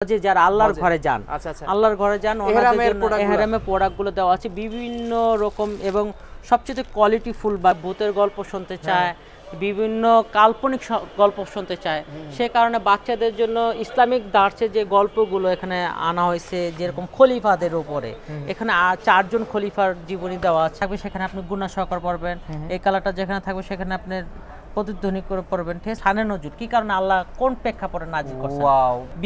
যে যারা আল্লাহর ঘরে যান, আচ্ছা আচ্ছা, আল্লাহর ঘরে যান, ওনাদের জন্য ইহরামের প্রোডাক্টগুলো দেওয়া আছে বিভিন্ন রকম এবং সবচেয়ে কোয়ালিটিফুল। বা ভূতের গল্প শুনতে চায়, বিভিন্ন কাল্পনিক গল্প শুনতে চায়, সে কারণে বাচ্চাদের জন্য ইসলামিক দার্সে যে গল্পগুলো এখানে আনা হয়েছে, যেরকম খলিফাদের উপরে, এখানে 4 জন খলিফার জীবনী দেওয়া থাকবে। সেখানে আপনি গুনাহ সহকার পড়বেন। এই কালারটা যেখানে থাকবে সেখানে আপনি প্রতিধ্বনি করে পড়বেন। ঠিক আছে, সানে নজর কি কারণে আল্লাহ কোন প্রেক্ষাপটে নাজিল করছেন,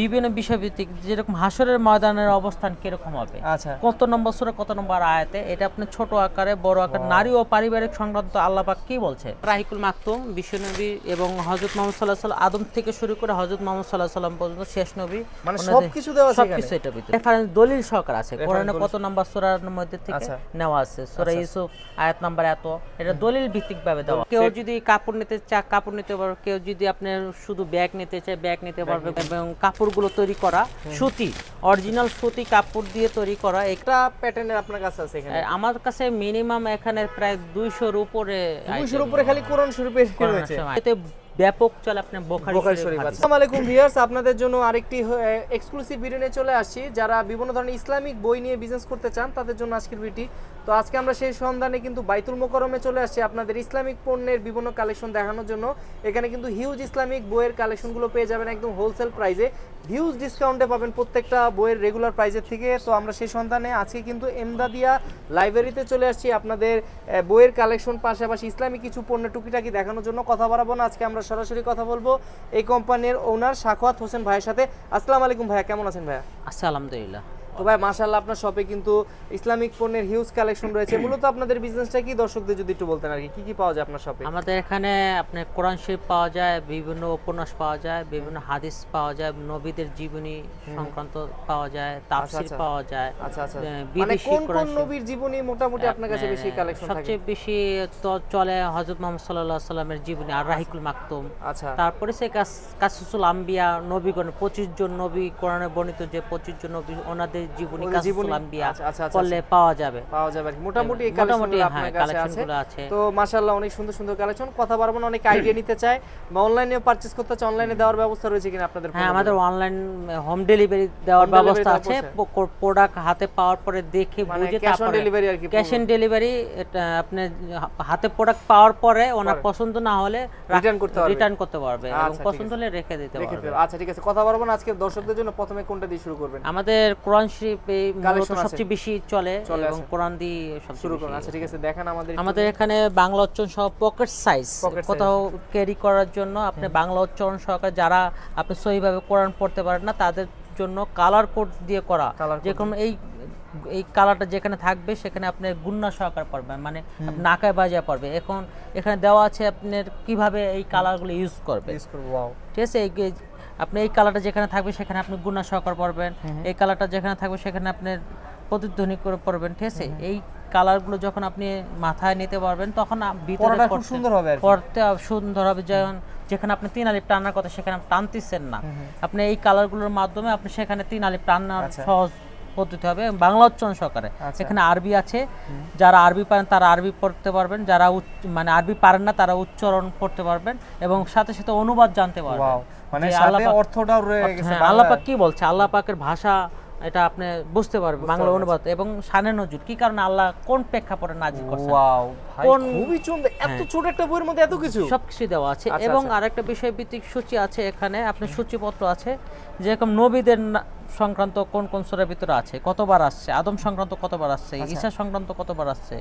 বিভিন্ন বিষয়ভিত্তিক, যেরকম হাসরের ময়দানের অবস্থান কিরকম হবে, কত নম্বর সূরা কত নম্বর আয়াতে, এটা আপনি ছোট আকারে বড় আকারে, নারী ও পারিবারিক সংক্রান্ত আল্লাহ পাক কি বলছে। রাহিকুল মাকতুম বিশ্বনবী এবং হযরত মুহাম্মদ সাল্লাল্লাহু আলাইহি ওয়াসাল্লাম, আদম থেকে শুরু করে হযরত মুহাম্মদ সাল্লাল্লাহু আলাইহি ওয়াসাল্লাম পর্যন্ত শেষ নবী, মানে সবকিছু দেওয়া আছে, সবকিছু এটা ভিতরে রেফারেন্স দলিল সহকারে আছে। কোরআনে কত নম্বর সূরার মধ্যে থেকে নেওয়া আছে, সূরা ইউসুফ আয়াত নাম্বার এত, এটা দলিল ভিত্তিক ভাবে দেওয়া। কেউ যদি কাপড় নিতে চায় কাপড় নিতে পারবে, কেউ যদি আপনি শুধু ব্যাগ নিতে চায় ব্যাগ নিতে পারবে। এবং কাপড়গুলো তৈরি করা সুতি, অরিজিনাল সুতি কাপড় দিয়ে তৈরি করা। একটা প্যাটার্নের আপনার কাছে আছে এখানে? আমার কাছে মিনিমাম এখানে প্রায় 200-র উপরে, 200-র উপরে খালি কোরআন শরীফের রয়েছে। এতে ব্যাপক চলে আপনার বুখারী শরীফ। আসসালামু আলাইকুম ভিউয়ার্স, আপনাদের জন্য আরেকটি এক্সক্লুসিভ ভিডিও নিয়ে চলে আসছি। যারা বিভিন্ন ধরনের ইসলামিক বই নিয়ে বিজনেস করতে চান তাদের জন্য আজকের ভিডিওটি। তো আজকে আমরা সেই সন্ধানে কিন্তু বাইতুল মোকাররমে চলে আসছি আপনাদের ইসলামিক পণ্যের বিভিন্ন কালেকশন দেখানোর জন্য। এখানে কিন্তু হিউজ ইসলামিক বইয়ের কালেকশনগুলো পেয়ে যাবেন একদম হোলসেল প্রাইসে, হিউজ ডিসকাউন্টে পাবেন প্রত্যেকটা বইয়ের রেগুলার প্রাইসের থেকে। তো আমরা সেই সন্ধানে আজকে কিন্তু এমদাদিয়া লাইব্রেরিতে চলে আসছি আপনাদের বইয়ের কালেকশন পাশাপাশি ইসলামিক কিছু পণ্য টুকিটাকি দেখানোর জন্য। কথা বাড়াবো না, আজকে আমরা সরাসরি কথা বলবো এই কোম্পানির ওনার সাখাওয়াত হোসেন ভাইয়ের সাথে। আসসালামু আলাইকুম ভাইয়া, কেমন আছেন ভাইয়া? আচ্ছা, আলহামদুলিল্লাহ। তো ভাই মাশাআল্লাহ, আপনার শপে কিন্তু ইসলামিক পণ্যের হিউজ কালেকশন রয়েছে। মূলত আপনাদের বিজনেসটা কি দর্শকদের যদি একটু বলতেন আর কি কি পাওয়া যায় আপনার শপে? আমাদের এখানে আপনার কোরআন শরীফ পাওয়া যায়, বিভিন্ন উপন্যাস পাওয়া যায়, বিভিন্ন হাদিস পাওয়া যায়, নবীদের জীবনী সংক্রান্ত পাওয়া যায়, তাফসীর পাওয়া যায়। আচ্ছা আচ্ছা, মানে কোন কোন নবীর জীবনী মোটামুটি আপনার কাছে বেশি কালেকশন থাকে? সবচেয়ে বেশি তো চলে হযরত মুহাম্মদ সাল্লাল্লাহু আলাইহি ওয়াসাল্লামের জীবনী আর রাহিকুল মাকতুম। আচ্ছা, তারপরে সে কাসসুল আম্বিয়া, নবীগণ 25 জন নবী, কোরআনে বর্ণিত যে 25 জন নবী, ওনাদের জীবনী করলে পাওয়া যাবে মোটামুটি এই কালেকশনগুলো আপনার কাছে আছে। তো মাশাআল্লাহ, অনেক সুন্দর সুন্দর কালেকশন। কথা বলবো না, অনেক আইডিয়া নিতে চায় বা অনলাইনেও পারচেজ করতে চায়, অনলাইনে দেওয়ার ব্যবস্থা রয়েছে কিনা আপনাদের? হ্যাঁ, আমাদের অনলাইন হোম ডেলিভারি দেওয়ার ব্যবস্থা আছে। প্রোডাক্ট হাতে পাওয়ার পরে দেখে বুঝে ক্যাশ অন ডেলিভারি আর কি, ক্যাশ অন ডেলিভারি। এটা আপনি হাতে প্রোডাক্ট পাওয়ার পরে ওনার পছন্দ না হলে রিটার্ন করতে পারবে এবং পছন্দ হলে রেখে দিতে পারবে। আচ্ছা ঠিক আছে, কথা বলবো না। আজকে দর্শকদের জন্য প্রথমে কোনটা দিয়ে শুরু করবেন? আমাদের কোরআন শরীফ সবচেয়ে বেশি চলে এবং কোরআন দিয়ে শুরু করুন। আচ্ছা ঠিক আছে, দেখেন আমাদের এখানে বাংলা উচ্চারণ সহ পকেট সাইজ, কোথাও ক্যারি করার জন্য আপনি বাংলা উচ্চারণ সহকারে, যারা আপনি সহিভাবে কোরআন পড়তে পারেন না তাদের জন্য কালার কোড দিয়ে করা, যেরকম এই কালারটা যেখানে থাকবে সেখানে আপনি গুন্না সহকারে পড়বেন, মানে নাকায় বাজায় পড়বে। এখন এখানে দেওয়া আছে আপনার কিভাবে এই কালারগুলো ইউজ করবে। ঠিক আছে, আপনি এই কালারটা যেখানে থাকবে সেখানে আপনি গুন্না সহকারে পড়বেন, এই কালারটা যেখানে থাকবে সেখানে আপনি প্রতিধ্বনি করে পড়বেন। ঠিক আছে, এই কালারগুলো যখন আপনি মাথায় নিতে পারবেন তখন ভিতরে খুব সুন্দর হবে, পড়তে সুন্দর হবে। যেখানে আপনি 3 আলিফ টানার কথা সেখানে আপনি টানতেছেন না, আপনি এই কালারগুলোর মাধ্যমে আপনি সেখানে 3 আলিফ টানার সহজ পদ্ধতি হবে। বাংলা উচ্চারণ সহকারে এখানে আরবি আছে, যারা আরবি পারেন তারা আরবি পড়তে পারবেন, যারা মানে আরবি পারেন না তারা উচ্চারণ পড়তে পারবেন এবং সাথে সাথে অনুবাদ জানতে পারবেন, মানে সাথে অর্থটাও রয়ে গেছে। আল্লাহ পাক কি বলছে, আল্লাহ পাকের ভাষা এটা আপনি বুঝতে পারবেন, বাংলা অনুবাদ এবং শানে নজর কি কারণে আল্লাহ কোন প্রেক্ষাপটে নাজিল করছেন। ওয়াও ভাই, খুবই সুন্দর। এত ছোট একটা বইয়ের মধ্যে এত কিছু, সবকিছু দেওয়া আছে। এবং আরেকটা বিষয় ভিত্তিক সূচি আছে এখানে, আপনার সূচিপত্র আছে, যেরকম নবীদের সংক্রান্ত কোন কোন সূরার ভিতরে আছে, কতবার আসছে, আদম সংক্রান্ত কতবার আসছে, ঈসা সংক্রান্ত কতবার আসছে,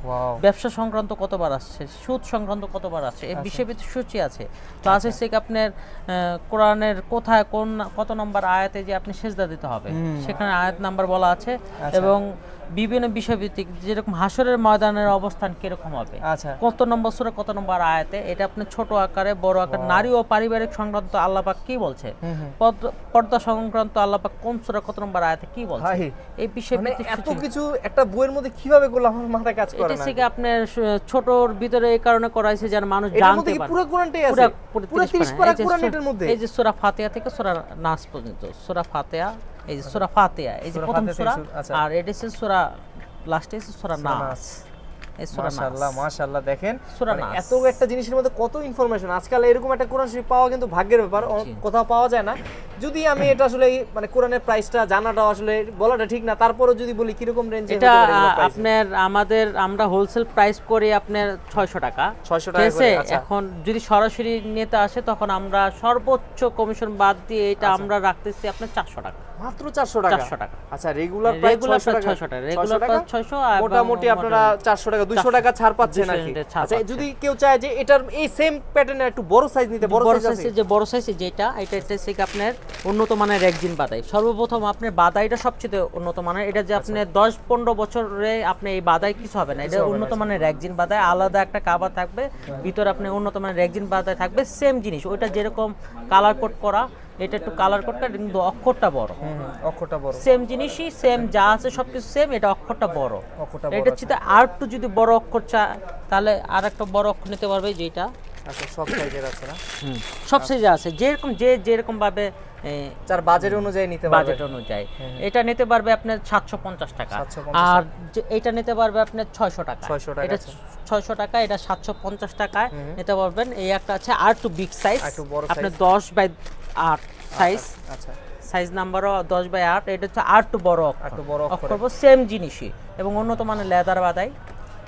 ব্যবসা সংক্রান্ত কতবার আসছে, সুদ সংক্রান্ত কতবার আসছে, এই বিষয়ভিত্তিক সূচি আছে। তো আছে থেকে আপনার কোরআনের কোথায় কোন কত নম্বর আয়াতে যে আপনি সিজদা দিতে হবে সেখানে আয়াত নাম্বার বলা আছে এবং বিভিন্ন বিষয়ভিত্তিক, যেরকম হাসরের ময়দানের অবস্থান কিরকম হবে, কত নম্বর সূরা কত নম্বর আয়াতে, এটা আপনি ছোট আকারে বড় আকারে, নারী ও পারিবারিক সংক্রান্ত আল্লাহ পাক কি বলছে, পর্দা সংক্রান্ত আল্লাহ পাক কোন সূরা কত নম্বর আয়াতে কি বলছে, এই বিষয়ভিত্তিক এত কিছু একটা বইয়ের মধ্যে কিভাবে করলে আমার মাথায় কাজ করে না। এটা থেকে আপনার ছোটর ভিতরে এই কারণে করা হয়েছে যেন মানুষ জানতে পারে। পুরো কোরআনটাই আছে, পুরো 30 পারা কোরআন এর মধ্যে। এই যে সূরা ফাতিহা থেকে সূরা নাস পর্যন্ত, সূরা ফাতিহা, এই যে সূরা ফাতিহা, এই যে প্রথম সূরা, আর এটা হচ্ছে সূরা লাস্টে হচ্ছে সূরা নাস। মাশাআল্লাহ মাশাআল্লাহ, দেখেন এত একটা জিনিসের মধ্যে কত ইনফরমেশন। আজকাল এরকম একটা কোরআন শরীফ পাওয়া কিন্তু ভাগ্যের ব্যাপার, কোথাও পাওয়া যায় না। যদি আমি এটা আসলে মানে কোরআনের প্রাইসটা জানাটা আসলে বলাটা ঠিক না, তারপরেও যদি বলি কিরকম রেঞ্জে এটা আপনার আমরা হোলসেল প্রাইস করি আপনার 600 টাকা। 600 টাকা করে। আচ্ছা, এখন যদি সরাসরি নিতে আসে তখন আমরা সর্বোচ্চ কমিশন বাদ দিয়ে এটা আমরা রাখতেছি আপনার 400 টাকা, মাত্র 400 টাকা। 400 টাকা। আচ্ছা, রেগুলার প্রাইস 600 টাকা। 600 টাকা, রেগুলার প্রাইস 600, মোটামুটি আপনারা 400 টাকা 200 টাকা ছাড় পাচ্ছেন নাকি? আচ্ছা, যদি কেউ চায় যে এটার এই সেম প্যাটার্নের একটু বড় সাইজ নিতে, বড় সাইজ আছে? যে বড় সাইজ যেটা এটা হচ্ছে আপনার উন্নত মানের রেক্সিন বাদাই। সর্বপ্রথম আপনার বাদাইটা সবচেয়ে উন্নত মানের। এটা যে আপনি 10-15 বছরে আপনি এই বাদাই কিছু হবে না। এটা উন্নত মানের রেক্সিন বাদাই, আলাদা একটা কভার থাকবে, ভিতরে আপনি উন্নত মানের রেক্সিন বাদাই থাকবে। সেম জিনিস, ওইটা যেরকম কালার কোড করা, এটা একটু কালার কোডটা কিন্তু অক্ষরটা বড়। অক্ষরটা বড়, সেম জিনিসই, সেম যা আছে সবকিছু সেম, এটা অক্ষরটা বড়। এটা চিন্তা আর একটু যদি বড় অক্ষর চায় তাহলে আর একটা বড় অক্ষর নিতে পারবে, যেটা আচ্ছা সব সাইজের আছে না? সব সাইজে আছে, যেরকম ভাবে যার বাজেট অনুযায়ী নিতে পারবে। বাজেট অনুযায়ী এটা নিতে পারবে আপনার 750 টাকা, আর এটা নিতে পারবে আপনার 600 টাকা। এটা 600 টাকা, এটা 750 টাকায় নিতে পারবেন। এই একটা আছে আর একটু বিগ সাইজ, আপনার 10/8 সাইজ। আচ্ছা, সাইজ নাম্বারও 10/8। এটা হচ্ছে আর একটু বড় অক্ষর, সেম জিনিসই এবং উন্নত মানের লেদার বাদাই।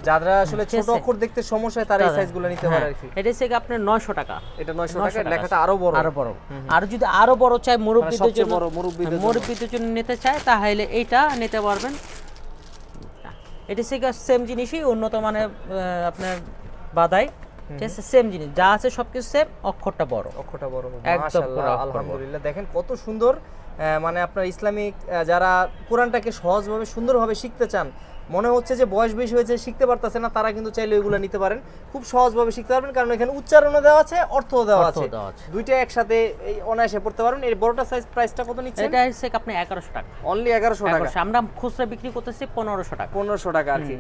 যারা আসলে ছোট অক্ষর দেখতে সমস্যা হয় তারা এই সাইজগুলো নিতে পারে আর কি। এটা হচ্ছে আপনার 900 টাকা। এটা 900 টাকা, লেখাটা আরো বড়। আর যদি আরো বড় চাই, মুরব্বিদের জন্য নিতে চায়, তাহলে এইটা নিতে পারবেন। এটা হচ্ছে সেম জিনিসই, উন্নত মানের আপনার বাদাই, ঠিক আছে? সেম জিনিস যা আছে সবকিছু সেম, অক্ষরটা বড়। মাশাআল্লাহ, আলহামদুলিল্লাহ। দেখেন কত সুন্দর। মানে আপনার ইসলামিক যারা কোরআনটাকে সহজভাবে সুন্দরভাবে শিখতে চান, মনে হচ্ছে যে বয়স বেশি হয়েছে শিখতে পারতেছে না, তারা কিন্তু চাইলে ওইগুলো নিতে পারেন, খুব সহজভাবে শিখতে পারবেন। কারণ এখানে উচ্চারণও দেওয়া আছে, অর্থও দেওয়া আছে, দুইটা একসাথে এই অনায়াসে পড়তে পারবেন। এই বড়টা সাইজ প্রাইসটা কত নিচ্ছেন? এটা হচ্ছে আপনি 1100 টাকা, অনলি 1100 টাকা। আমরা খুচরা বিক্রি করতেছি 1500 টাকা। 1500 টাকা আর কি।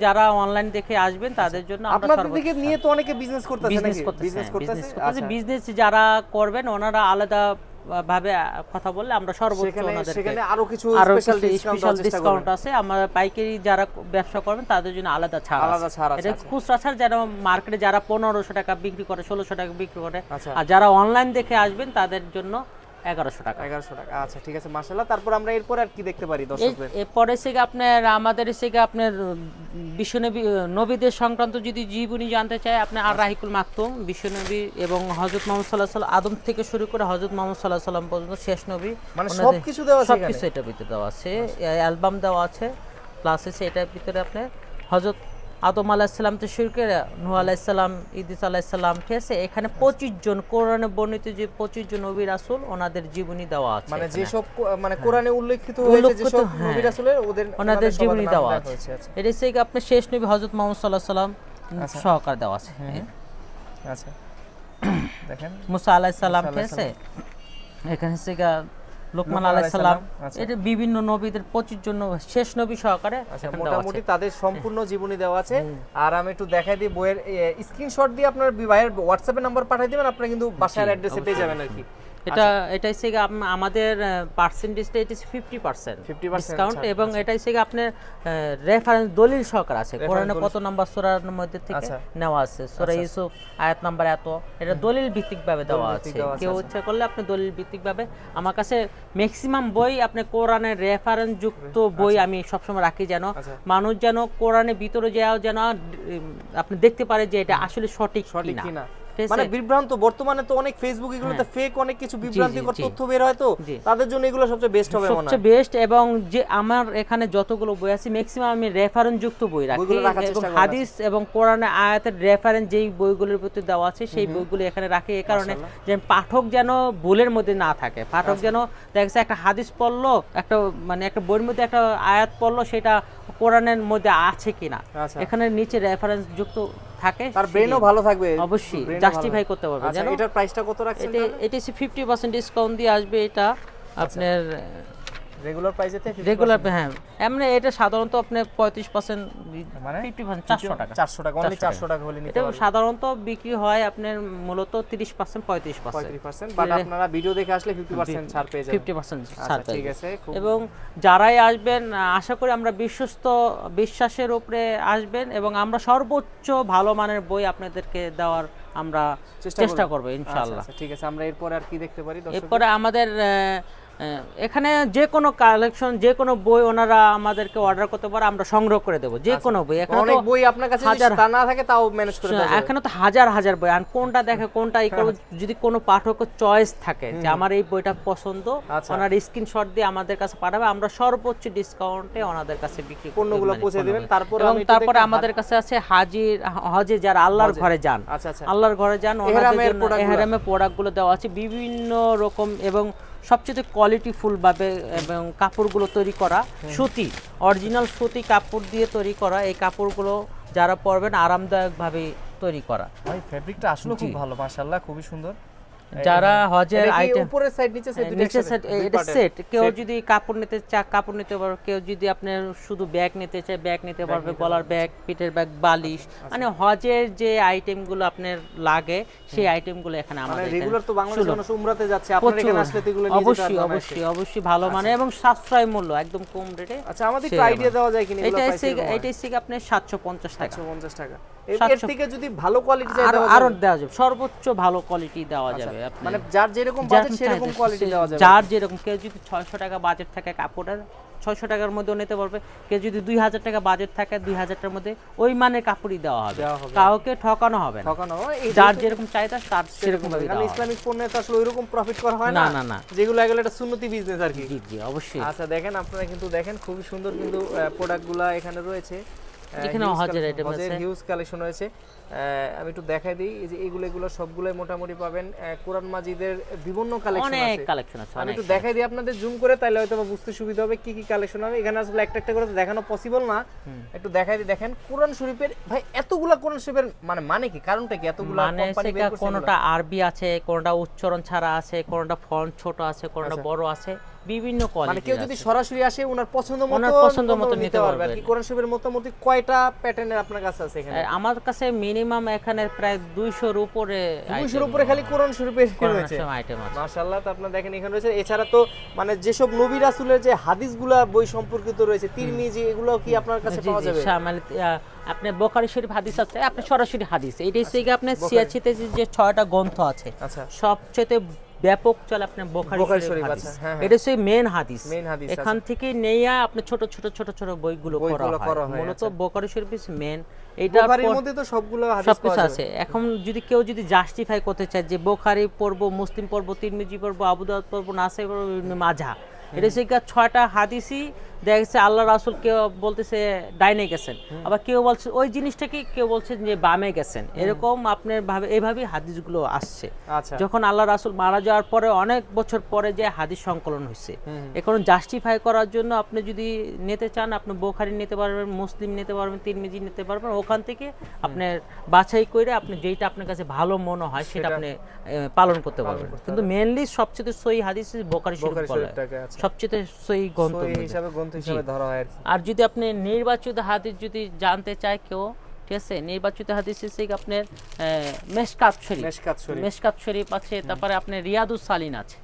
যারা অনলাইন দেখে আসবেন তাদের জন্য আমরা আপনাদের দিকে নিয়ে তো অনেকে বিজনেস করতেছে নাকি? বিজনেস করতেছে। আচ্ছা, বিজনেস যারা করবেন ওনারা আলাদা ভাবে কথা বললে আমরা সর্বোচ্চ ওনাদেরকে সেখানে আরো কিছু স্পেশাল ডিসকাউন্ট আছে। আমরা পাইকারি যারা ব্যবসা করবেন তাদের জন্য আলাদা ছাড় আছে। এটা খুচরা ছাড়, যারা মার্কেটে যারা 1500 টাকা বিক্রি করে, 1600 টাকা বিক্রি করে, আর যারা অনলাইন দেখে আসবেন তাদের জন্য 1100 টাকা। 1100 টাকা। আচ্ছা, ঠিক আছে, মাশাআল্লাহ। তারপর আমরা এরপর আর কি দেখতে পারি দর্শকদের? এরপরে থেকে আমাদের বিশ্বনবী নবীদের সংক্রান্ত যদি জীবনী জানতে চায়, আপনি আর রাহিকুল মাকতুম, বিশ্বনবী এবং হযরত মুহাম্মদ সাল্লাল্লাহু আলাইহি ওয়াসাল্লাম, আদম থেকে শুরু করে হযরত মুহাম্মদ সাল্লাল্লাহু আলাইহি ওয়াসাল্লাম পর্যন্ত শেষ নবী, মানে সবকিছু দেওয়া আছে, সবকিছু এটার ভিতরে দেওয়া আছে। অ্যালবাম দেওয়া আছে, প্লাস আছে এটার ভিতরে আপনার হযরত আদম আলাইহিস সালাম থেকে শুরু করে নূহ আলাইহিস সালাম, ইদ্রিস আলাইহিস সালাম, ঠিক আছে? এখানে 25 জন কোরআনে বর্ণিত যে 25 জন নবী রাসূল ওনাদের জীবনী দেওয়া আছে। মানে যে সব মানে কোরআনে উল্লেখিত হয়েছে যে সব নবী রাসূলের ওনাদের জীবনী দেওয়া আছে। এটা হচ্ছে আপনার শেষ নবী হযরত মুহাম্মদ সাল্লাল্লাহু আলাইহি ওয়াসাল্লাম সহকারে দেওয়া আছে। আচ্ছা, দেখেন মুসা আলাইহিস সালাম, ঠিক আছে? এখানে হচ্ছে লোকমান আলাইহিস সালাম, এটা বিভিন্ন নবীদের 25 জন শেষ নবী সহকারে মোটামুটি তাদের সম্পূর্ণ জীবনী দেওয়া আছে। আর আমি একটু দেখাই দিই, বইয়ের স্ক্রিনশট দিয়ে আপনার ভাইয়ের হোয়াটসঅ্যাপে নাম্বার পাঠিয়ে দিবেন, আপনারা কিন্তু বাসার অ্যাড্রেসে পেয়ে যাবেন আর কি। এটা হচ্ছে আমাদের পার্সেন্টেজটা এটা 50% ডিসকাউন্ট, এবং এটা হচ্ছে আপনার রেফারেন্স দলিল সহকারে আছে। কোরআনে কত নাম্বার সূরার মধ্যে থেকে নেওয়া আছে, সূরা ইউসুফ আয়াত নাম্বার এত, এটা দলিল ভিত্তিক ভাবে দেওয়া আছে। কেউ ইচ্ছা করলে আপনি দলিল ভিত্তিক ভাবে, আমার কাছে ম্যাক্সিমাম বই আপনি কোরআনের রেফারেন্স যুক্ত বই আমি সবসময় রাখি, যেন মানুষ যেন কোরআনের ভিতরে যাও যেন আপনি দেখতে পারে যে এটা আসলে সঠিক কিনা। মানে বিভ্রান্ত বর্তমানে তো অনেক ফেসবুক এগুলোতে ফেক অনেক কিছু বিভ্রান্তিকর তথ্য বের হয়, তো তাদের জন্য এগুলো সবচেয়ে বেস্ট হবে মনে হয়। সবচেয়ে বেস্ট, এবং যে আমার এখানে যতগুলো বই আছে ম্যাক্সিমাম আমি রেফারেন্স যুক্ত বই রাখি, এবং হাদিস এবং কোরআনের আয়াতের রেফারেন্স যেই বইগুলোর প্রতি দেওয়া আছে সেই বইগুলো এখানে রাখি, এই কারণে যে পাঠক যেন ভুলের মধ্যে না থাকে। পাঠক যেন দেখছে একটা হাদিস পড়লো, একটা মানে একটা বইয়ের মধ্যে একটা আয়াত পড়লো, সেটা কোরআনের মধ্যে আছে কিনা এখানে নিচে রেফারেন্স যুক্ত থাকে, তার ব্রেনও ভালো থাকবে, অবশ্যই জাস্টিফাই করতে পারবে। জানো এটার প্রাইসটা কত রাখছেন? এটা 50% ডিসকাউন্ট দিয়ে আসবে। এটা আপনার রেগুলার প্রাইসেতে রেগুলার, হ্যাঁ এমনি এটা সাধারণত আপনি 35% মানে 50% 400 টাকা, 400 টাকা অনলি 400 টাকা হলে নিতে পারবেন। এটা সাধারণত বিক্রি হয় আপনার মূলত 30% 35%, বাট আপনারা ভিডিও দেখে আসলে 50% ছাড় পেয়ে যাবেন। 50% ছাড়, ঠিক আছে। এবং যারাই আসবেন আশা করি আমরা বিশ্বাসের উপরে আসবেন, এবং আমরা সর্বোচ্চ ভালো মানের বই আপনাদেরকে দেওয়ার আমরা চেষ্টা করব ইনশাআল্লাহ। ঠিক আছে, আমরা এরপরে আর কি দেখতে পারি? এরপরে আমাদের এখানে যে কোনো কালেকশন, যে কোনো বই ওনারা আমাদেরকে অর্ডার করতে পারে, আমরা সংগ্রহ করে দেব যে কোনো বই। এখানে অনেক বই আপনার কাছে যদি তা না থাকে তাও ম্যানেজ করে দেব। এখানে তো হাজার হাজার বই, আর কোনটা দেখে কোনটা ই করব, যদি কোনো পাঠকের চয়েস থাকে যে আমার এই বইটা পছন্দ, ওনার স্ক্রিনশট দিয়ে আমাদের কাছে পাঠাবে, আমরা সর্বোচ্চ ডিসকাউন্টে ওনাদের কাছে বিক্রি পণ্যগুলো পৌঁছে দিবেন। তারপরে আমাদের কাছে আছে হজে যারা আল্লাহর ঘরে যান, আল্লাহর ঘরে যান, ওনাদের জন্য ইহরামের প্রোডাক্টগুলো দেওয়া আছে বিভিন্ন রকম এবং সবচেয়ে কোয়ালিটিফুল ভাবে, এবং কাপড়গুলো তৈরি করা সুতি, অরিজিনাল সুতি কাপড় দিয়ে তৈরি করা। এই কাপড়গুলো যারা পরবেন আরামদায়ক ভাবে তৈরি করা। ভাই ফেব্রিকটা আসলে খুব ভালো, মাশাআল্লাহ, খুবই সুন্দর। যারা হজের আইটেম উপরের সাইড নিচে সাইড দুটো সেট, এটা সেট, কেউ যদি কাপড় নিতে চায় কাপড় নিতে পারবে, কেউ যদি আপনার শুধু ব্যাগ নিতে চায় ব্যাগ নিতে পারবে, গলার ব্যাগ, পিঠের ব্যাগ, বালিশ, মানে হজের যে আইটেমগুলো আপনার লাগে সেই আইটেমগুলো এখানে আমাদের রেগুলার তো বাংলাদেশ মানুষ উমরাতে যাচ্ছে, আপনারা এখানে আসলে তো এগুলো নিয়ে যেতে পারবেন। অবশ্যই ভালো মানে এবং সাশ্রয় মূল্য, একদম কম রেটে। আচ্ছা, আমাদের একটু আইডিয়া দেওয়া যায় কিনা? এইটাই সিক আপনি 750 টাকা। 750 টাকা। এর থেকে যদি ভালো কোয়ালিটি চাই আরো দেওয়া যাবে, সর্বোচ্চ ভালো কোয়ালিটি দেওয়া যাবে। মানে যার যেরকম বাজেট সেরকম কোয়ালিটি দেওয়া যাবে। যার যেরকম, কেউ যদি 600 টাকা বাজেট থাকে কাপড়ের 600 টাকার মধ্যেও নিতে পারবে, কেউ যদি 2000 টাকা বাজেট থাকে 2000 টাকার মধ্যে ওই মানের কাপড়ই দেওয়া হবে, কাউকে ঠকানো হবে না। যার যেরকম চাহিদা তার সেরকম ভাবে দেওয়া হবে। ইসলামিক পণ্যে তো আসলে ওইরকম প্রফিট করা হয় না, না না, যেগুলো এগুলো একটা সুন্নতি বিজনেস আর কি। জি জি অবশ্যই। আচ্ছা দেখেন, আপনারা কিন্তু দেখেন খুবই সুন্দর কিন্তু প্রোডাক্টগুলো এখানে রয়েছে। এখানে হজের আইটেম আছে, হিউজ কালেকশন রয়েছে। আমি একটু দেখাই দিই, এই যে এগুলো সবগুলাই মোটামুটি পাবেন কোরআন মাজিদের বিভিন্ন কালেকশন আছে, অনেক কালেকশন আছে। আমি একটু দেখাই দিই আপনাদের জুম করে, তাহলে হয়তো বুঝতে সুবিধা হবে কি কি কালেকশন হবে। এখানে আসলে একটা একটা করে দেখানো পসিবল না, একটু দেখাই দিই। দেখেন কোরআন শরীফের, ভাই এতগুলা কোরআন শরীফের মানে কি, কারণটা কি এতগুলা কোম্পানি বের করছে? কোনটা আরবি আছে, কোনটা উচ্চারণ ছাড়া আছে, কোনটা ফন্ট ছোট আছে, কোনটা বড় আছে, বিভিন্ন কোয়ালিটি। মানে কেউ যদি সরাসরি আসে ওনার পছন্দ মতো নিতে পারবে আর কি। কোরআন শরীফের মোটামুটি কয়টা প্যাটার্নের আপনার কাছে আছে এখানে? আমার কাছে মিনিমাম এখানে প্রায় 200 এর উপরে, 200 এর উপরে খালি কোরআন শরীফের রয়েছে আইটেম আছে। মাশাআল্লাহ। তো আপনারা দেখেন এখানে রয়েছে। এছাড়া তো মানে যেসব নবী রাসূলের যে হাদিসগুলা বই সম্পর্কিত রয়েছে, তিরমিজি, এগুলো কি আপনার কাছে পাওয়া যাবে? মানে আপনি বুখারী শরীফ হাদিস আছে, আপনি সরাসরি হাদিস, এইটাই থেকে আপনি সিয়াচিতে যে 6টা গ্রন্থ আছে সবচেয়ে ব্যাপক চলে আপনার বুখারী শরীফ হাদিস। এটা হচ্ছে মেইন হাদিস, এখান থেকে নেয়া আপনি ছোট ছোট ছোট ছোট বইগুলো করা হয়। মূলত বুখারী শরীফ মেইন, এইটার মধ্যে তো সবগুলো হাদিস সবকিছু আছে। এখন যদি কেউ যদি জাস্টিফাই করতে চায় যে বুখারী পড়ব, মুসলিম পড়ব, তিরমিজি পড়ব, আবু দাউদ পড়ব, নাসাই পড়ব, ইবনে মাজাহ, এটা হচ্ছে 6টা হাদিসই দেখছে আল্লাহ রাসূল কেউ বলতেছে ডাইনে গেছেন, আবার কেউ বলছে ওই জিনিসটাকে কেউ বলছে যে বামে গেছেন, এরকম আপনার ভাবে এইভাবেই হাদিসগুলো আসছে। যখন আল্লাহ রাসূল মারা যাওয়ার পরে অনেক বছর পরে যে হাদিস সংকলন হয়েছে, এখন জাস্টিফাই করার জন্য আপনি যদি নিতে চান আপনি বুখারী নিতে পারবেন, মুসলিম নিতে পারবেন, তিরমিজি নিতে পারবেন, ওখান থেকে আপনার বাছাই করে আপনি যেটা আপনার কাছে ভালো মনে হয় সেটা আপনি পালন করতে পারবেন। কিন্তু মেইনলি সবচেয়ে সহি হাদিস বুখারী শরীফ বলে, সবচেয়ে সহি গ্রন্থ হিসাবে ধরা হয়। আর যদি আপনি নির্বাচিত হাদিস যদি জানতে চায় কেউ, ঠিক আছে, নির্বাচিত হাদিস হচ্ছে আপনার মেশকাত শরীফ আছে, তারপরে আপনার রিয়াদুস সালিন আছে,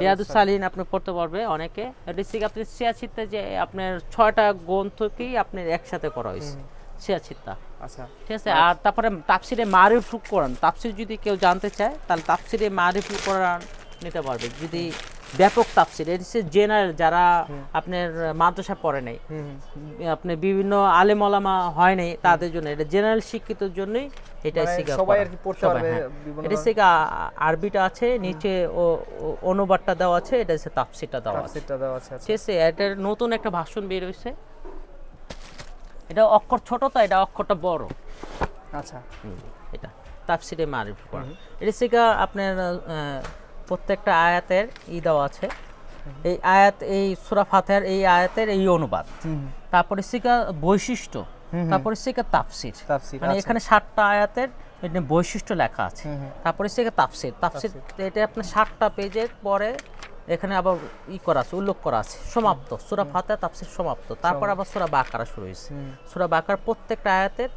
রিয়াদুস সালিন আপনি পড়তে পারবে অনেকে। ঋষিক আপনি সিয়াচিতে যে আপনার 6টা গ্রন্থকেই আপনার একসাথে করা হয়েছে সিয়াচিতা। আচ্ছা ঠিক আছে। আর তারপরে তাফসিরে মারিফুল কোরআন, তাফসির যদি কেউ জানতে চায় তাহলে তাফসিরে মারিফুল কোরআন নিতে পারবে। যদি ব্যাপক তাফসির, এটা হচ্ছে জেনারেল, যারা আপনার মাদ্রাসা পড়ে নাই, আপনি বিভিন্ন আলেম ওলামা হয় নাই, তাদের জন্য এটা জেনারেল শিক্ষিতর জন্যই এটা শিখা সবাই আর কি পড়তে পারবে। এটা শিখা আরবিটা আছে, নিচে অনুবাদটা দেওয়া আছে, এটা হচ্ছে তাফসিরটা দেওয়া আছে। ঠিক আছে, এটা নতুন একটা ভাষণ বের হইছে, এটা অক্ষর ছোট তো এটা অক্ষরটা বড়। আচ্ছা, এটা তাফসিরে মারিফুল কোরআন। এটা শিখা আপনার প্রত্যেকটা আয়াতের দেওয়া আছে, এই আয়াত, এই সূরা ফাতিহার এই আয়াতের এই অনুবাদ, তারপরে শিখা বৈশিষ্ট্য, তারপরে শিখা তাফসির, মানে এখানে 7টা আয়াতের বৈশিষ্ট্য লেখা আছে, তারপরে শিখা তাফসির। এটা আপনার 7টা পেজের পরে এখানে আবার করা আছে, উল্লেখ করা আছে, সমাপ্ত সূরা ফাতিহা তাফসির সমাপ্ত। তারপর আবার সূরা বাকারা শুরু হয়েছে। সূরা বাকার প্রত্যেকটা আয়াতের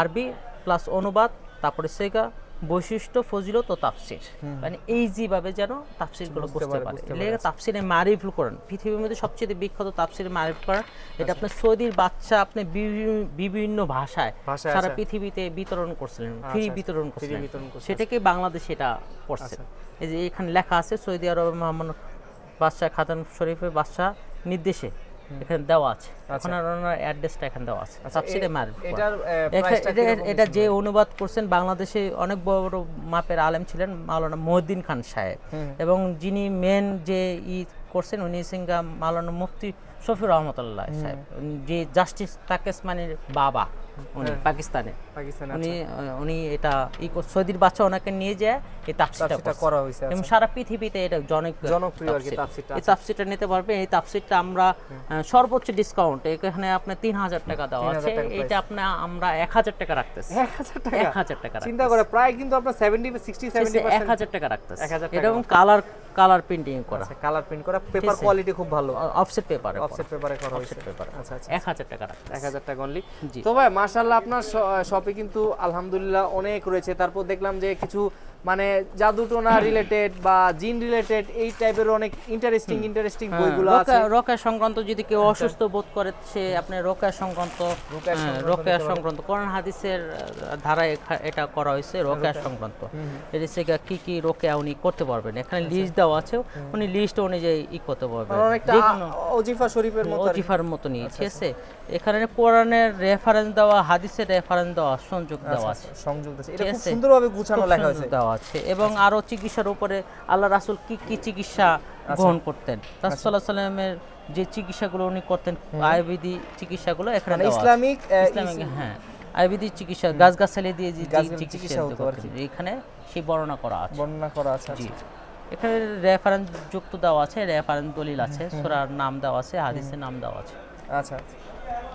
আরবি প্লাস অনুবাদ, তারপরে শিখা বৈশিষ্ট্য, ফজিলত ও তাফসির, মানে ইজি ভাবে যেন তাফসিরগুলো বুঝতে পারে। এর তাফসিরে মারিফুল কোরআন, পৃথিবীর মধ্যে সবচেয়ে বিখ্যাত তাফসিরে মারিফুল কোরআন। এটা আপনার সৌদির বাদশা আপনি বিভিন্ন ভাষায় সারা পৃথিবীতে বিতরণ করছিলেন, ফ্রি বিতরণ করছিলেন, সেটাকে বাংলাদেশে এটা করছে। এই যে এখানে লেখা আছে সৌদি আরব মোহাম্মদ বাদশাহ খাতান শরীফের বাদশাহ নির্দেশে এখানে দেওয়া আছে, এখন ওনার অ্যাড্রেসটা এখানে দেওয়া আছে। তাফসিরে মারিফুল এটা যে অনুবাদ করছেন বাংলাদেশে অনেক বড় মাপের আলেম ছিলেন মাওলানা মহিউদ্দিন খান সাহেব, এবং যিনি মেন যে করছেন উনি সিঙ্গা মাওলানা মুফতি শফিউর রহমতুল্লাহ সাহেব, যে জাস্টিস তাকেসমানির বাবা, উনি পাকিস্তানে উনি এটা সৌদির বাদশা ওনাকে নিয়ে যায় এই তাফসিরটা করা হয়েছে, এবং সারা পৃথিবীতে এটা জনপ্রিয় আর কি তাফসিরটা। এই তাফসিরটা নিতে পারবে। এই তাফসিরটা আমরা সর্বোচ্চ ডিসকাউন্ট এখানে আপনি 3000 টাকা দেওয়া আছে, এটা আপনি আমরা 1000 টাকা রাখতেছি। 1000 টাকা চিন্তা করে প্রায় কিন্তু আপনার 70 1000 টাকা রাখতেছি। এটা কালার প্রিন্টিং করা, কালার প্রিন্ট করা, পেপার কোয়ালিটি খুব ভালো, অফসেট পেপারে করা হয়েছে। আচ্ছা আচ্ছা 1000 টাকা রাখতেছি, 1000 টাকা অনলি। তো ভাই মাশাআল্লাহ আপনার শপে কিন্তু আলহামদুলিল্লাহ অনেক রয়েছে। তারপর দেখলাম যে কিছু মানে জাদুটোনা রিলেটেড বা জিন রিলেটেড এই টাইপের অনেক ইন্টারেস্টিং বইগুলো আছে। রোকেয়া সংক্রান্ত যদি কেউ অসুস্থ বোধ করে সে আপনি রোকেয়া সংক্রান্ত কোরআন হাদিসের ধারায় এটা করা হয়েছে। রোকেয়া সংক্রান্ত এর থেকে কি রোকেয়া উনি করতে পারবেন, এখানে লিস্ট দেওয়া আছে, উনি লিস্ট অনুযায়ী করতে পারবেন, অনেকটা ওজিফা শরীফের মতো, ওজিফার মতনই। ঠিক আছে, এখানে কোরআনের রেফারেন্স দেওয়া, হাদিসের রেফারেন্স দেওয়া, সংযোগ দেওয়া আছে, এটা খুব সুন্দরভাবে গুছানো লেখা হয়েছে আছে। এবং আরো চিকিৎসার উপরে আল্লাহ রাসূল কি চিকিৎসা গ্রহণ করতেন, রাসূল সাল্লাল্লাহু আলাইহি ওয়াসাল্লামের যে চিকিৎসাগুলো উনি করতেন, আয়ুর্বেদিক চিকিৎসাগুলো এখানে দেওয়া আছে। ইসলামিক হ্যাঁ আয়ুর্বেদিক চিকিৎসা, গাছগাছালি দিয়ে যে চিকিৎসা হতো এখানে সেই বর্ণনা করা আছে। জি, এখানে রেফারেন্স যুক্ত দেওয়া আছে, রেফারেন্স দলিল আছে, সূরার নাম দেওয়া আছে, হাদিসের নাম দেওয়া আছে। আচ্ছা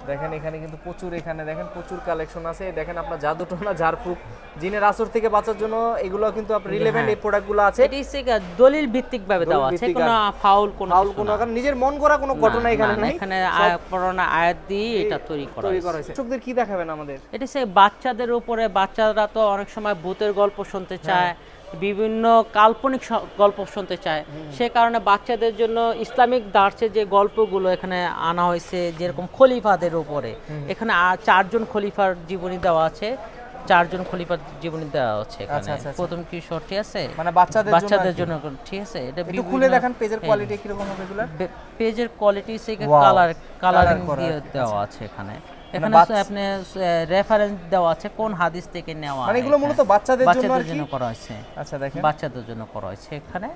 দেখেন এখানে কিন্তু প্রচুর কালেকশন আছে। দেখেন আপনার জাদুটোনা, ঝাড়ফুঁক, জিনের আসর থেকে বাঁচার জন্য এগুলো কিন্তু আপনার রিলেভেন্ট এই প্রোডাক্টগুলো আছে। এটি দলিল ভিত্তিক ভাবে দেওয়া আছে, কোনো ফাউল কোনো কারণ নিজের মন করা কোনো ঘটনা এখানে নাই। এখানে কোরআন আয়াত দিয়ে এটা তৈরি করা হয়েছে। দর্শকদের কি দেখাবেন আমাদের? এটা সে বাচ্চাদের উপরে, বাচ্চারা তো অনেক সময় ভূতের গল্প শুনতে চায়, বিভিন্ন কাল্পনিক গল্প শুনতে চায়, সে কারণে বাচ্চাদের জন্য ইসলামিক দার্সের যে গল্পগুলো এখানে আনা হয়েছে, যেরকম খলিফাদের উপরে, এখানে 4 জন খলিফার জীবনী দেওয়া আছে, 4 জন খলিফার জীবনী দেওয়া আছে এখানে। প্রথম কি শর্টটি আছে মানে বাচ্চাদের জন্য, ঠিক আছে। এটা একটু খুলে দেখেন পেজের কোয়ালিটি কি রকম হবে এগুলা। পেজের কোয়ালিটি থেকে কালারিং দিয়ে দেওয়া আছে এখানে। এখানে আপনি রেফারেন্স দেওয়া আছে কোন হাদিস থেকে নেওয়া, মানে এগুলো মূলত বাচ্চাদের জন্য করা হয়েছে। আচ্ছা দেখেন বাচ্চাদের জন্য করা হয়েছে। এখানে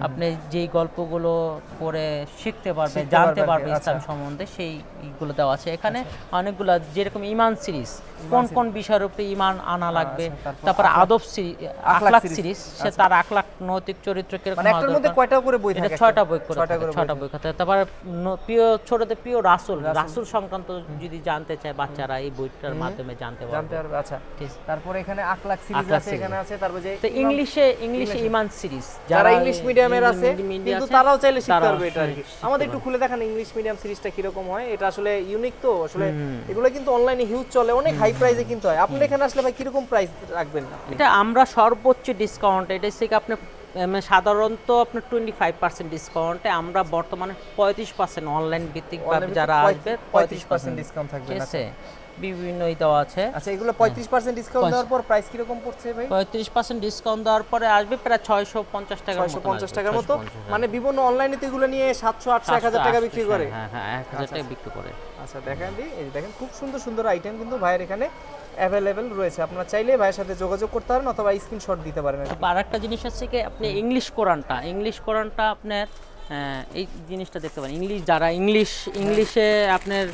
আপনি যেই গল্পগুলো পড়ে শিখতে পারবে, জানতে পারবে ইসলাম সম্বন্ধে, সেইগুলো দেওয়া আছে এখানে। অনেকগুলো যেরকম ঈমান সিরিজ, কোন বিষয়ের উপরে ঈমান আনা লাগবে, তারপর আদব সিরিজ, আখলাক সিরিজ, সে তার আখলাক নৈতিক চরিত্র কিরকম, মানে একটার মধ্যে কয়টা করে বই থাকে? 6টা বই করে, 6টা বই থাকে। তারপর প্রিয় ছোটদের প্রিয় রাসূল সংক্রান্ত যদি জানতে চায় বাচ্চারা এই বইটার মাধ্যমে জানতে পারবে। আচ্ছা, তারপর এখানে আখলাক সিরিজ আছে, এখানে আছে। তারপর যে ইংলিশে ঈমান সিরিজ, যারা ইংলিশ মিডিয়ামের আছে কিন্তু তারাও চাইলে শিখতে পারবে এটা আর কি। আমাদের একটু খুলে দেখান ইংলিশ মিডিয়াম সিরিজটা কি রকম হয়। এটা আসলে ইউনিক, তো আসলে এগুলো কিন্তু অনলাইনে হিউজ চলে, অনেক হাই প্রাইসে কিন্তু হয়। আপনি এখানে আসলে ভাই কি রকম প্রাইস রাখবেন? এটা আমরা সর্বোচ্চ ডিসকাউন্ট, এটা থেকে আপনি সাধারণত আপনার 25% ডিসকাউন্টে আমরা বর্তমানে 35% অনলাইন ভিত্তিক ভাবে যারা আসবে 35% ডিসকাউন্ট থাকবে। আছে বিভিন্ন দেওয়া আছে। আচ্ছা, এগুলো 35% ডিসকাউন্ট দেওয়ার পর প্রাইস কি রকম পড়ছে ভাই? 35% ডিসকাউন্ট দেওয়ার পরে আসবে প্রায় 650 টাকার মতো। মানে বিভিন্ন অনলাইনে তো এগুলো নিয়ে 700 800 1000 টাকা বিক্রি করে। হ্যাঁ 1000 টাকা বিক্রি করে। আচ্ছা দেখেন এই দেখেন খুব সুন্দর আইটেম কিন্তু ভাইয়ের এখানে অ্যাভেলেবেল রয়েছে। আপনারা চাইলে ভাইয়ের সাথে যোগাযোগ করতে পারেন অথবা স্ক্রিনশট দিতে পারেন। আরেকটা জিনিস আছে কি, আপনি ইংলিশ কোরআনটা আপনার এই জিনিসটা দেখতে পারেন। যারা ইংলিশে আপনার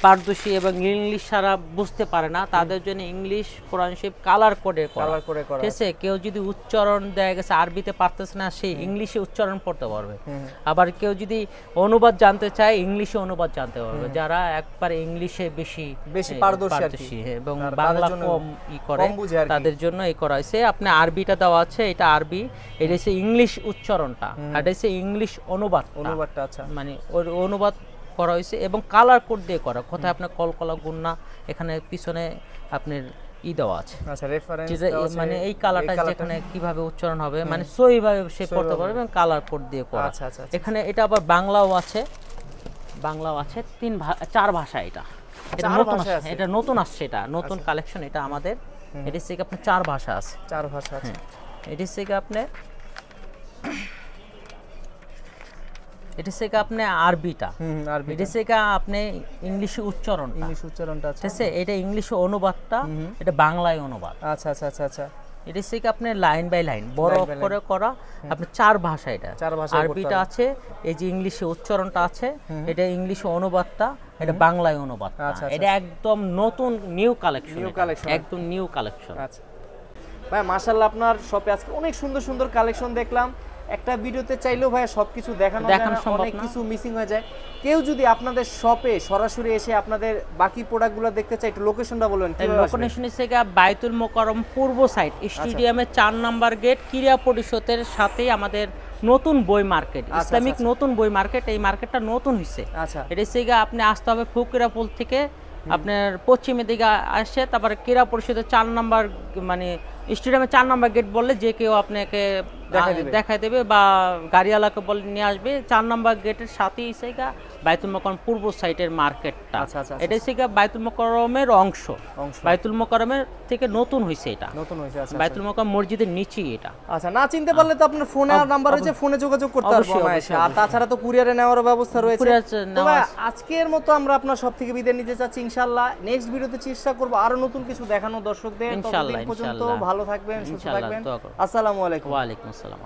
পারদর্শী এবং ইংলিশ সারা বুঝতে পারে না, তাদের জন্য ইংলিশ কোরআন শরীফ কালার কোডে করা। ঠিক আছে, কেউ যদি উচ্চারণ দেয়া গেছে আরবিতে পারতেছে না, সে ইংলিশে উচ্চারণ পড়তে পারবে। আবার কেউ যদি অনুবাদ জানতে চায়, ইংলিশে অনুবাদ জানতে পারবে। যারা একবারে ইংলিশে বেশি পারদর্শী এবং বাংলা কম করে, তাদের জন্য এই করা হয়েছে। আপনি আরবিটা দেওয়া আছে, এটা আরবি, এটা হচ্ছে ইংলিশ উচ্চারণটা, এটা হচ্ছে ইংলিশ অনুবাদটা। আচ্ছা, মানে ওর অনুবাদ করা হয়েছে এবং কালার কোড দিয়ে করা। কোথায় আপনার কলকলা গুন্না, এখানে পিছনে আপনার দেওয়া আছে। আচ্ছা, রেফারেন্স যেটা দেওয়া আছে, মানে এই কালারটা যেখানে কিভাবে উচ্চারণ হবে মানে সহিভাবে সে পড়তে পারবে এবং কালার কোড দিয়ে করা। আচ্ছা আচ্ছা আচ্ছা। এখানে এটা আবার বাংলাও আছে, চার ভাষা। এটা নতুন আসছে, এটা নতুন আসছে, এটা নতুন কালেকশন। এটা আমাদের এটা থেকে আপনার 4 ভাষা আছে। 4 ভাষা আছে। এটা থেকে আপনি আরবিটা, আরবি। এটা থেকে আপনি ইংলিশে উচ্চারণটা, আছে। ঠিক আছে? এটা ইংলিশে অনুবাদটা, এটা বাংলায় অনুবাদ। আচ্ছা আচ্ছা আচ্ছা আচ্ছা। এটা থেকে আপনি লাইন বাই লাইন বড় অক্ষরে করা, আপনি 4 ভাষা। এটা 4 ভাষা আরবিটা আছে, এই যে ইংলিশে উচ্চারণটা আছে, এটা ইংলিশে অনুবাদটা, এটা বাংলায় অনুবাদটা। এটা একদম নতুন নিউ কালেকশন, একদম নিউ কালেকশন। আচ্ছা ভাই, মাশাআল্লাহ আপনার শপে আজকে অনেক সুন্দর সুন্দর কালেকশন দেখলাম। একটা ভিডিওতে চাইলেও ভাই সবকিছু দেখানো অনেক কিছু মিসিং হয়ে যায়। কেউ যদি আপনাদের শপে সরাসরি এসে আপনাদের বাকি প্রোডাক্টগুলো দেখতে চায়, একটু লোকেশনটা বলবেন। লোকেশন থেকে বাইতুল মোকাররম পূর্ব সাইড, স্টেডিয়ামের 4 নাম্বার গেট, ক্রীড়া পরিষদের সাথেই আমাদের নতুন বই মার্কেট, ইসলামিক নতুন বই মার্কেট। এই মার্কেটটা নতুন হয়েছে। আচ্ছা, এটা থেকে আপনি আসতে হবে ফকিরাপুল থেকে, আপনার পশ্চিমের দিকে আসে, তারপরে ক্রীড়া পরিষদের 4 নাম্বার মানে স্টেডিয়ামে 4 নাম্বার গেট বললে যে কেউ আপনাকে দেখাই দেবে বা গাড়িওয়ালাকে বলে নিয়ে আসবে। 4 নাম্বার গেটের সাথেই সেগা বাইতুল মোকাররম পূর্ব সাইডের মার্কেটটা। এটা সেগা বাইতুল মোকাররমের অংশ। বাইতুল মোকাররমের থেকে নতুন হইছে, এটা নতুন হইছে। আচ্ছা, বাইতুল মোকাররম মসজিদের নিচেই এটা। আচ্ছা, না চিনতে পারলে তো আপনার ফোনে নাম্বার রয়েছে, ফোনে যোগাযোগ করতে পারবেন। আর তাছাড়া তো কুরিয়ারে নেওয়ার ব্যবস্থা রয়েছে। তবে আজকের মতো আমরা আপনার সব থেকে বিদায় নিতে চাচ্ছি। ইনশাআল্লাহ নেক্সট ভিডিওতে চেষ্টা করব আরো নতুন কিছু দেখানো দর্শকদের। ততদিন পর্যন্ত ভালো থাকবেন, সুস্থ থাকবেন। আসসালামু আলাইকুম। ওয়া আলাইকুম আসসালাম।